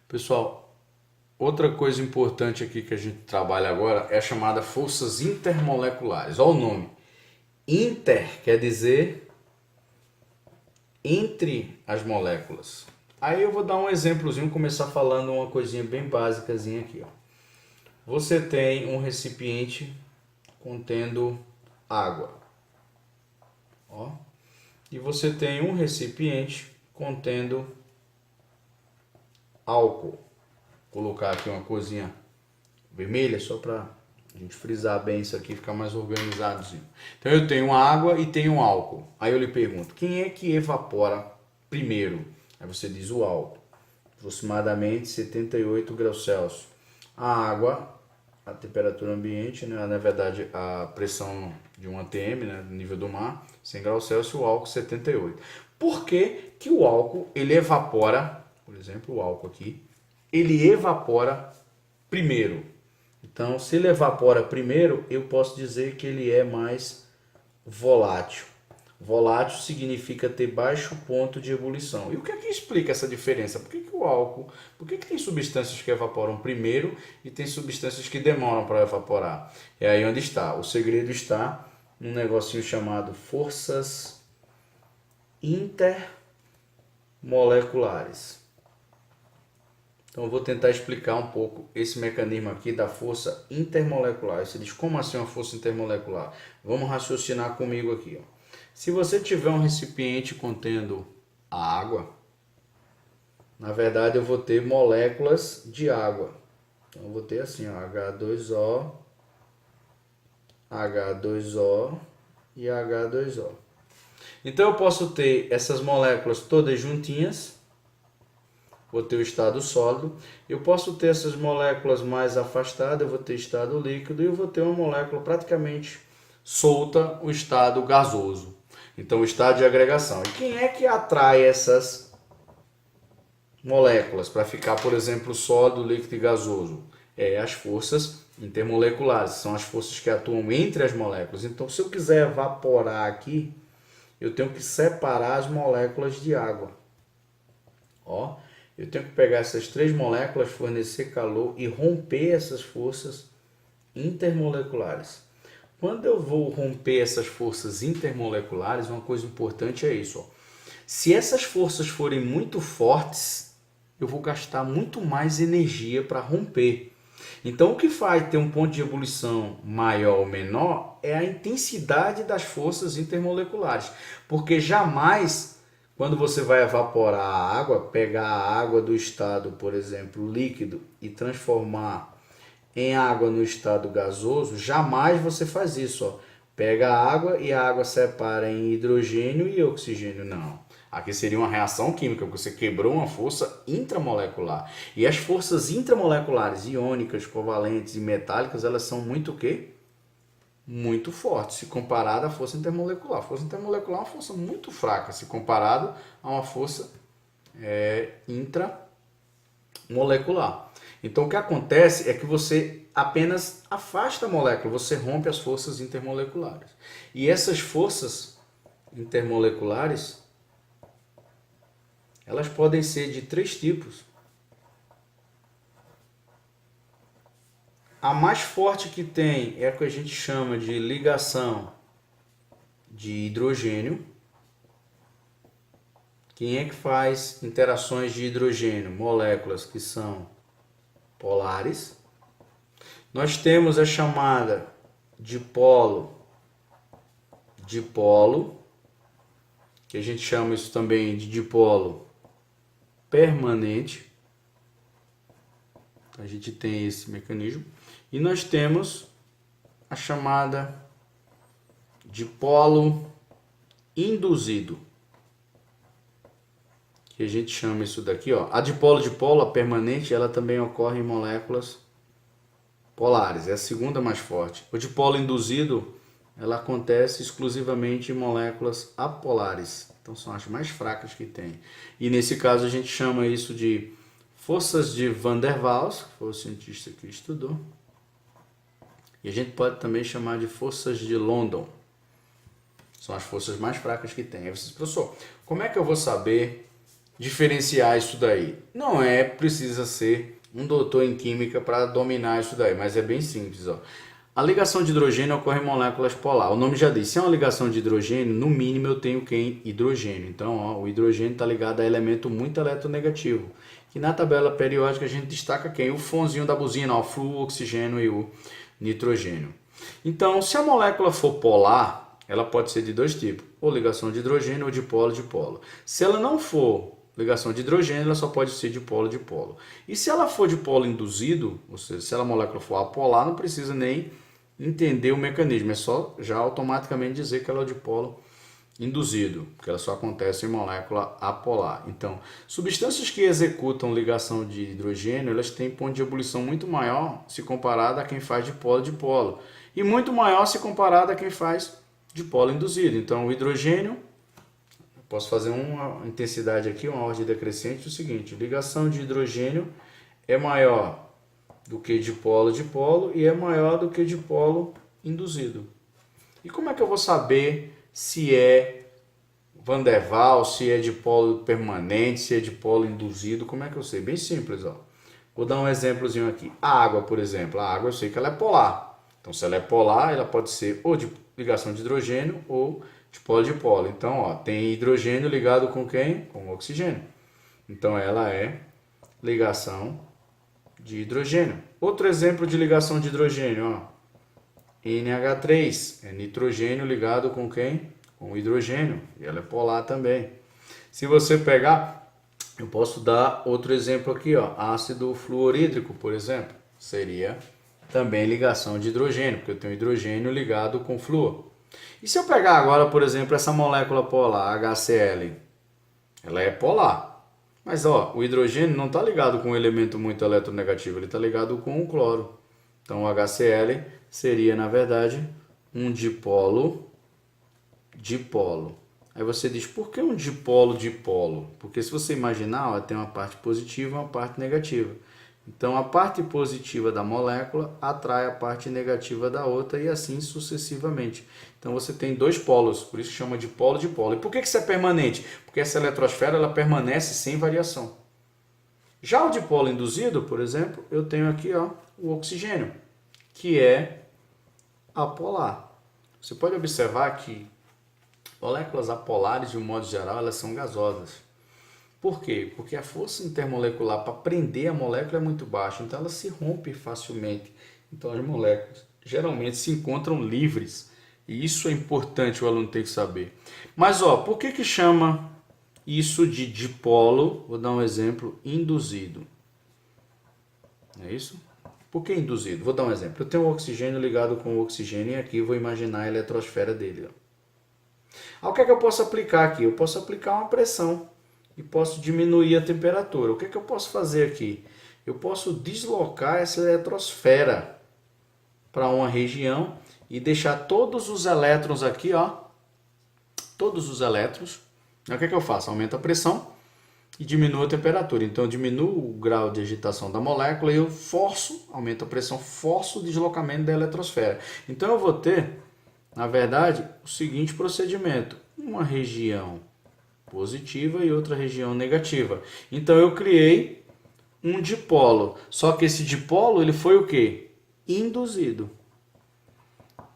Pessoal, outra coisa importante aqui que a gente trabalha agora é a chamada forças intermoleculares. Olha o nome. Inter quer dizer entre as moléculas. Aí eu vou dar um exemplozinho, começar falando uma coisinha bem básicazinha aqui. Ó. Você tem um recipiente contendo água. Ó. E você tem um recipiente contendo álcool. Vou colocar aqui uma coisinha vermelha só para a gente frisar bem isso aqui, ficar mais organizadozinho. Então eu tenho água e tenho álcool. Aí eu lhe pergunto, quem é que evapora primeiro? Aí você diz o álcool, aproximadamente 78 graus Celsius. A água, a temperatura ambiente, né, na verdade a pressão de um atm, né, no nível do mar, 100 graus Celsius, o álcool 78. Por que que o álcool ele evapora, por exemplo, o álcool aqui, ele evapora primeiro? Então, se ele evapora primeiro, eu posso dizer que ele é mais volátil. Volátil significa ter baixo ponto de ebulição. E o que é que explica essa diferença? Por que que o álcool, por que que tem substâncias que evaporam primeiro e tem substâncias que demoram para evaporar? É aí onde está. O segredo está num negocinho chamado forças intermoleculares. Então eu vou tentar explicar um pouco esse mecanismo aqui da força intermolecular. Você diz, como assim uma força intermolecular? Vamos raciocinar comigo aqui. Ó. Se você tiver um recipiente contendo a água, na verdade eu vou ter moléculas de água. Então eu vou ter assim, ó, H2O, H2O e H2O. Então eu posso ter essas moléculas todas juntinhas. Vou ter o estado sólido, eu posso ter essas moléculas mais afastadas, eu vou ter estado líquido e eu vou ter uma molécula praticamente solta, o estado gasoso. Então, o estado de agregação. E quem é que atrai essas moléculas para ficar, por exemplo, sólido, líquido e gasoso? É as forças intermoleculares, são as forças que atuam entre as moléculas. Então, se eu quiser evaporar aqui, eu tenho que separar as moléculas de água. Ó. Eu tenho que pegar essas três moléculas, fornecer calor e romper essas forças intermoleculares. Quando eu vou romper essas forças intermoleculares, uma coisa importante é isso. Ó. Se essas forças forem muito fortes, eu vou gastar muito mais energia para romper. Então, o que faz ter um ponto de ebulição maior ou menor é a intensidade das forças intermoleculares. Porque jamais, quando você vai evaporar a água, pegar a água do estado, por exemplo, líquido e transformar em água no estado gasoso, jamais você faz isso. Ó. Pega a água e a água separa em hidrogênio e oxigênio. Não. Aqui seria uma reação química, porque você quebrou uma força intramolecular. E as forças intramoleculares, iônicas, covalentes e metálicas, elas são muito o quê? Muito forte se comparado à força intermolecular. A força intermolecular é uma força muito fraca se comparado a uma força intramolecular. Então o que acontece é que você apenas afasta a molécula, você rompe as forças intermoleculares. E essas forças intermoleculares, elas podem ser de três tipos. A mais forte que tem é a que a gente chama de ligação de hidrogênio. Quem é que faz interações de hidrogênio? Moléculas que são polares. Nós temos a chamada dipolo, que a gente chama isso também de dipolo permanente. A gente tem esse mecanismo. E nós temos a chamada dipolo induzido, que a gente chama isso daqui, ó. A dipolo, a permanente, ela também ocorre em moléculas polares, é a segunda mais forte. O dipolo induzido, ela acontece exclusivamente em moléculas apolares, então são as mais fracas que tem. E nesse caso a gente chama isso de forças de Van der Waals, que foi o cientista que estudou, E a gente pode também chamar de forças de London. São as forças mais fracas que tem. Aí você diz, professor, como é que eu vou saber diferenciar isso daí? Não precisa ser um doutor em química para dominar isso daí, mas é bem simples. Ó. A ligação de hidrogênio ocorre em moléculas polar. O nome já diz, se é uma ligação de hidrogênio, no mínimo eu tenho quem? Hidrogênio. Então, ó, o hidrogênio está ligado a elemento muito eletronegativo. Que na tabela periódica a gente destaca quem? O fonzinho da buzina, ó, o flúor, o oxigênio e o nitrogênio. Então, se a molécula for polar, ela pode ser de dois tipos, ou ligação de hidrogênio ou dipolo dipolo. Se ela não for ligação de hidrogênio, ela só pode ser dipolo dipolo. E se ela for dipolo induzido, ou seja, se a molécula for apolar, não precisa nem entender o mecanismo, é só já automaticamente dizer que ela é dipolo induzido, porque ela só acontece em molécula apolar. Então, substâncias que executam ligação de hidrogênio, elas têm ponto de ebulição muito maior se comparada a quem faz dipolo-dipolo, e muito maior se comparada a quem faz dipolo induzido. Então, o hidrogênio, posso fazer uma intensidade aqui, uma ordem decrescente, o seguinte, ligação de hidrogênio é maior do que dipolo-dipolo e é maior do que dipolo induzido. E como é que eu vou saber se é Van der Waals, se é dipolo permanente, se é dipolo induzido? Como é que eu sei? Bem simples, ó. Vou dar um exemplozinho aqui. A água, por exemplo. A água eu sei que ela é polar. Então, se ela é polar, ela pode ser ou de ligação de hidrogênio ou dipolo-dipolo. Então, ó, tem hidrogênio ligado com quem? Com oxigênio. Então, ela é ligação de hidrogênio. Outro exemplo de ligação de hidrogênio, ó. NH3 é nitrogênio ligado com quem? Com hidrogênio. E ela é polar também. Se você pegar, eu posso dar outro exemplo aqui, ó. Ácido fluorídrico, por exemplo. Seria também ligação de hidrogênio, porque eu tenho hidrogênio ligado com flúor. E se eu pegar agora, por exemplo, essa molécula polar, HCl, ela é polar. Mas ó, o hidrogênio não está ligado com um elemento muito eletronegativo, ele está ligado com o cloro. Então o HCl seria, na verdade, um dipolo-dipolo. Aí você diz, por que um dipolo-dipolo? Porque se você imaginar, ó, tem uma parte positiva e uma parte negativa. Então a parte positiva da molécula atrai a parte negativa da outra e assim sucessivamente. Então você tem dois polos, por isso chama de polo-dipolo. E por que isso é permanente? Porque essa eletrosfera ela permanece sem variação. Já o dipolo induzido, por exemplo, eu tenho aqui ó, o oxigênio, que é apolar. Você pode observar que moléculas apolares, de um modo geral, elas são gasosas. Por quê? Porque a força intermolecular para prender a molécula é muito baixa, então ela se rompe facilmente. Então as moléculas geralmente se encontram livres. E isso é importante o aluno ter que saber. Mas ó, por que chama isso de dipolo? Vou dar um exemplo, induzido. É isso? Por que induzido? Vou dar um exemplo. Eu tenho o oxigênio ligado com o oxigênio e aqui eu vou imaginar a eletrosfera dele. Ó. O que é que eu posso aplicar aqui? Eu posso aplicar uma pressão e posso diminuir a temperatura. O que é que eu posso fazer aqui? Eu posso deslocar essa eletrosfera para uma região e deixar todos os elétrons aqui, ó. Todos os elétrons. O que é que eu faço? Aumento a pressão e diminuo a temperatura. Então, eu diminuo o grau de agitação da molécula e eu forço, aumento a pressão, forço o deslocamento da eletrosfera. Então, eu vou ter, na verdade, o seguinte procedimento. Uma região positiva e outra região negativa. Então, eu criei um dipolo. Só que esse dipolo, ele foi o quê? Induzido.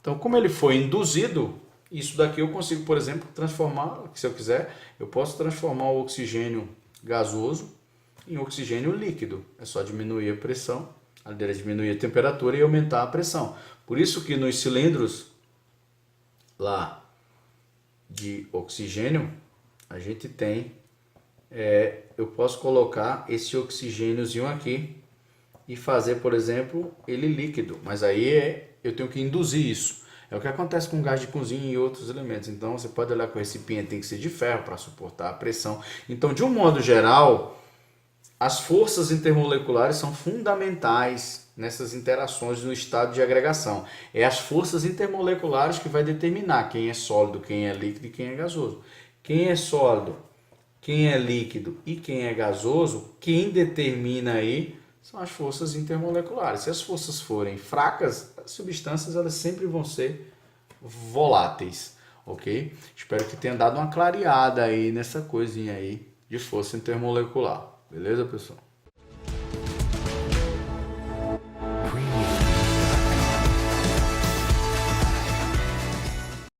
Então, como ele foi induzido, isso daqui eu consigo, por exemplo, transformar, se eu quiser, eu posso transformar o oxigênio gasoso em oxigênio líquido. É só diminuir a pressão, diminuir a temperatura e aumentar a pressão. Por isso que nos cilindros lá de oxigênio, a gente tem, eu posso colocar esse oxigêniozinho aqui e fazer, por exemplo, ele líquido. Mas aí eu tenho que induzir isso. É o que acontece com gás de cozinha e outros elementos. Então, você pode olhar que o recipiente tem que ser de ferro para suportar a pressão. Então, de um modo geral, as forças intermoleculares são fundamentais nessas interações no estado de agregação. É as forças intermoleculares que vai determinar quem é sólido, quem é líquido e quem é gasoso. Quem é sólido, quem é líquido e quem é gasoso, quem determina aí são as forças intermoleculares. Se as forças forem fracas, as substâncias elas sempre vão ser voláteis, ok? Espero que tenha dado uma clareada aí nessa coisinha aí de força intermolecular, beleza, pessoal?